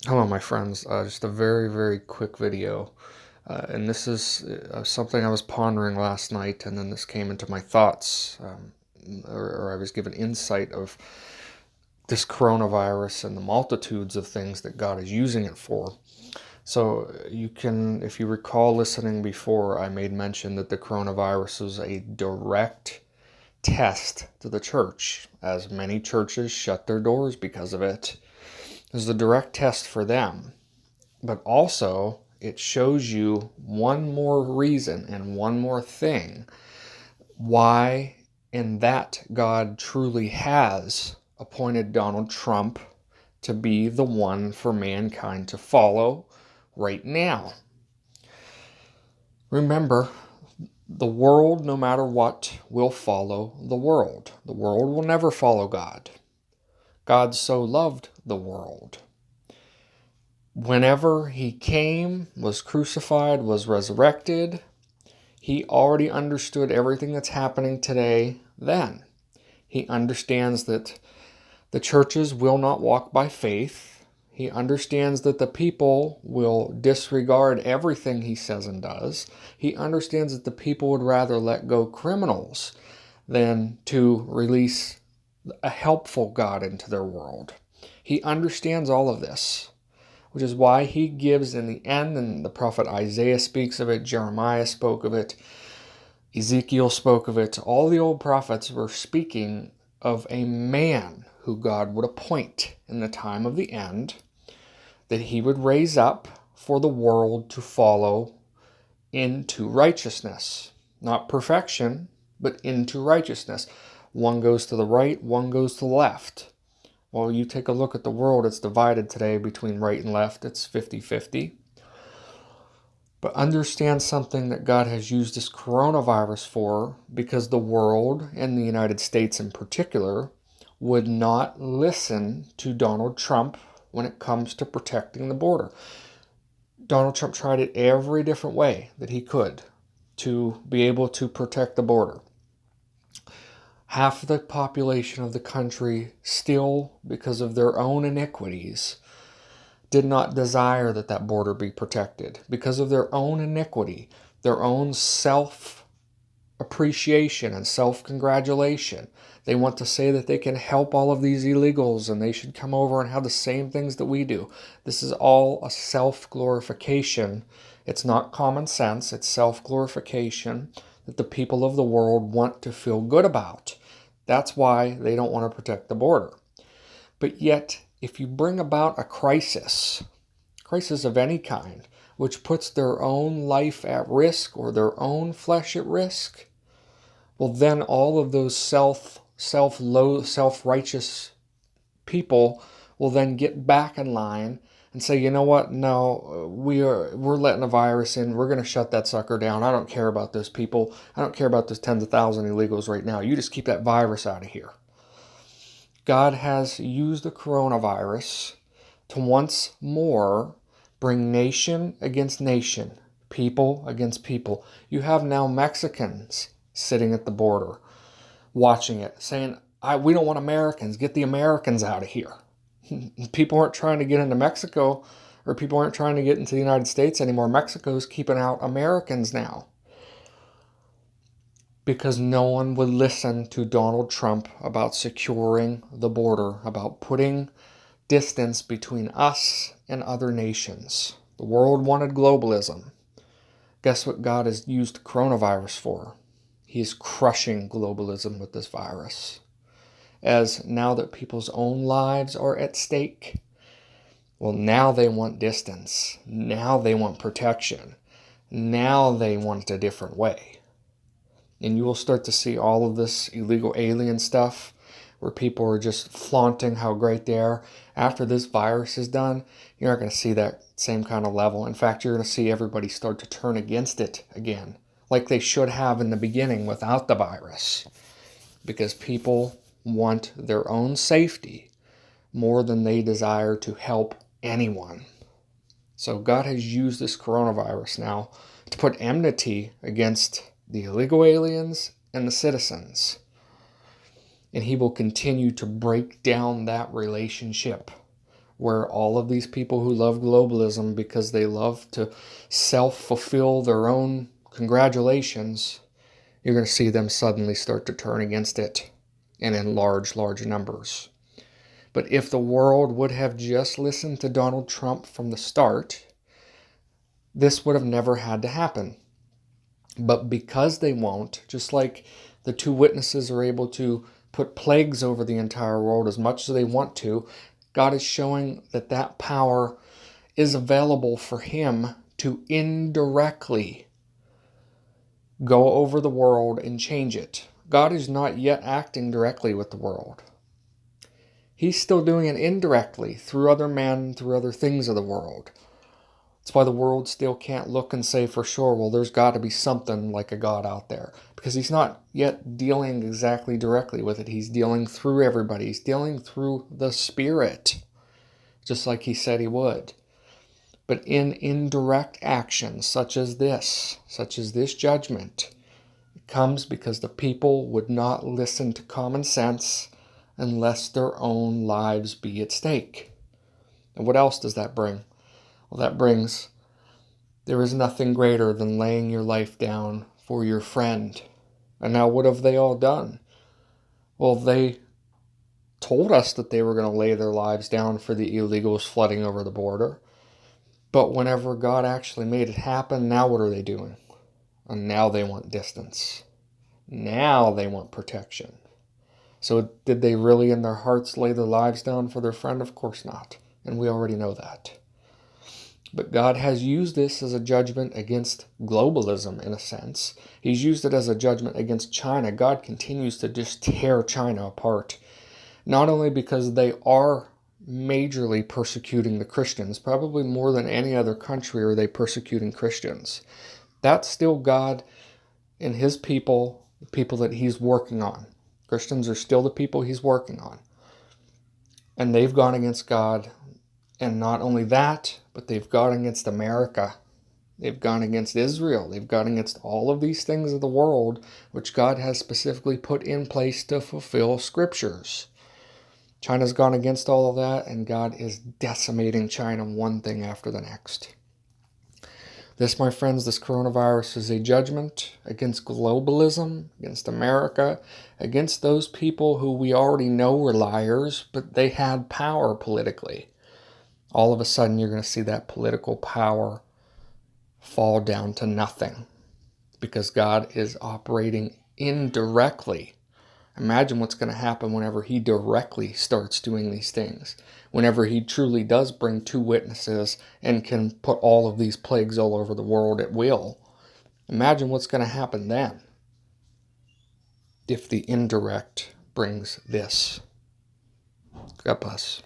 Hello, my friends. Just a very, very quick video. And this is something I was pondering last night, and then this came into my thoughts, or I was given insight of this coronavirus and the multitudes of things that God is using it for. So you can, if you recall listening before, I made mention that the coronavirus was a direct test to the church, as many churches shut their doors because of it. It was a direct test for them. But also, it shows you one more reason and one more thing why, and that God truly has appointed Donald Trump to be the one for mankind to follow right now. Remember, the world, no matter what, will follow the world. The world will never follow God. God so loved the world. Whenever he came, was crucified, was resurrected, he already understood everything that's happening today then. He understands that the churches will not walk by faith. He understands that the people will disregard everything he says and does. He understands that the people would rather let go criminals than to release a helpful God into their world. He understands all of this, which is why he gives in the end, and the prophet Isaiah speaks of it, Jeremiah spoke of it, Ezekiel spoke of it, all the old prophets were speaking of a man who God would appoint in the time of the end, that he would raise up for the world to follow into righteousness. Not perfection, but into righteousness. One goes to the right, one goes to the left. Well, you take a look at the world, it's divided today between right and left. It's 50-50. But understand something that God has used this coronavirus for, because the world, and the United States in particular, would not listen to Donald Trump when it comes to protecting the border. Donald Trump tried it every different way that he could to be able to protect the border. Half of the population of the country still, because of their own iniquities, did not desire that that border be protected. Because of their own iniquity, their own self-appreciation and self-congratulation, they want to say that they can help all of these illegals and they should come over and have the same things that we do. This is all a self-glorification. It's not common sense. It's self-glorification that the people of the world want to feel good about. That's why they don't want to protect the border. But yet, if you bring about a crisis of any kind, which puts their own life at risk or their own flesh at risk, well, then all of those self-righteous people will then get back in line and say, you know what? No, we're letting a virus in. We're going to shut that sucker down. I don't care about those people. I don't care about those tens of thousands of illegals right now. You just keep that virus out of here. God has used the coronavirus to once more bring nation against nation, people against people. You have now Mexicans sitting at the border watching it, saying, we don't want Americans. Get the Americans out of here. People aren't trying to get into Mexico, or people aren't trying to get into the United States anymore. Mexico's keeping out Americans now, because no one would listen to Donald Trump about securing the border, about putting distance between us and other nations. The world wanted globalism. Guess what God has used coronavirus for? He is crushing globalism with this virus. As now that people's own lives are at stake, well, now they want distance. Now they want protection. Now they want it a different way. And you will start to see all of this illegal alien stuff where people are just flaunting how great they are. After this virus is done, you're not going to see that same kind of level. In fact, you're going to see everybody start to turn against it again, like they should have in the beginning without the virus, because people want their own safety more than they desire to help anyone. So God has used this coronavirus now to put enmity against the illegal aliens and the citizens. And he will continue to break down that relationship where all of these people who love globalism because they love to self-fulfill their own congratulations, you're going to see them suddenly start to turn against it, and in large, large numbers. But if the world would have just listened to Donald Trump from the start, this would have never had to happen. But because they won't, just like the two witnesses are able to put plagues over the entire world as much as they want to, God is showing that that power is available for him to indirectly go over the world and change it. God is not yet acting directly with the world. He's still doing it indirectly through other men, through other things of the world. That's why the world still can't look and say for sure, well, there's got to be something like a God out there. Because he's not yet dealing exactly directly with it. He's dealing through everybody. He's dealing through the Spirit, just like he said he would. But in indirect actions such as this judgment, it comes because the people would not listen to common sense unless their own lives be at stake. And what else does that bring? Well, that brings, there is nothing greater than laying your life down for your friend. And now what have they all done? Well, they told us that they were going to lay their lives down for the illegals flooding over the border. But whenever God actually made it happen, now what are they doing? And now they want distance. Now they want protection. So did they really in their hearts lay their lives down for their friend? Of course not. And we already know that. But God has used this as a judgment against globalism, in a sense. He's used it as a judgment against China. God continues to just tear China apart. Not only because they are majorly persecuting the Christians, probably more than any other country are they persecuting Christians. That's still God and his people, the people that he's working on. Christians are still the people he's working on. And they've gone against God. And not only that, but they've gone against America. They've gone against Israel. They've gone against all of these things of the world, which God has specifically put in place to fulfill scriptures. China's gone against all of that, and God is decimating China one thing after the next. This, my friends, this coronavirus is a judgment against globalism, against America, against those people who we already know were liars, but they had power politically. All of a sudden, you're going to see that political power fall down to nothing because God is operating indirectly. Imagine what's going to happen whenever he directly starts doing these things. Whenever he truly does bring two witnesses and can put all of these plagues all over the world at will. Imagine what's going to happen then if the indirect brings this. God bless.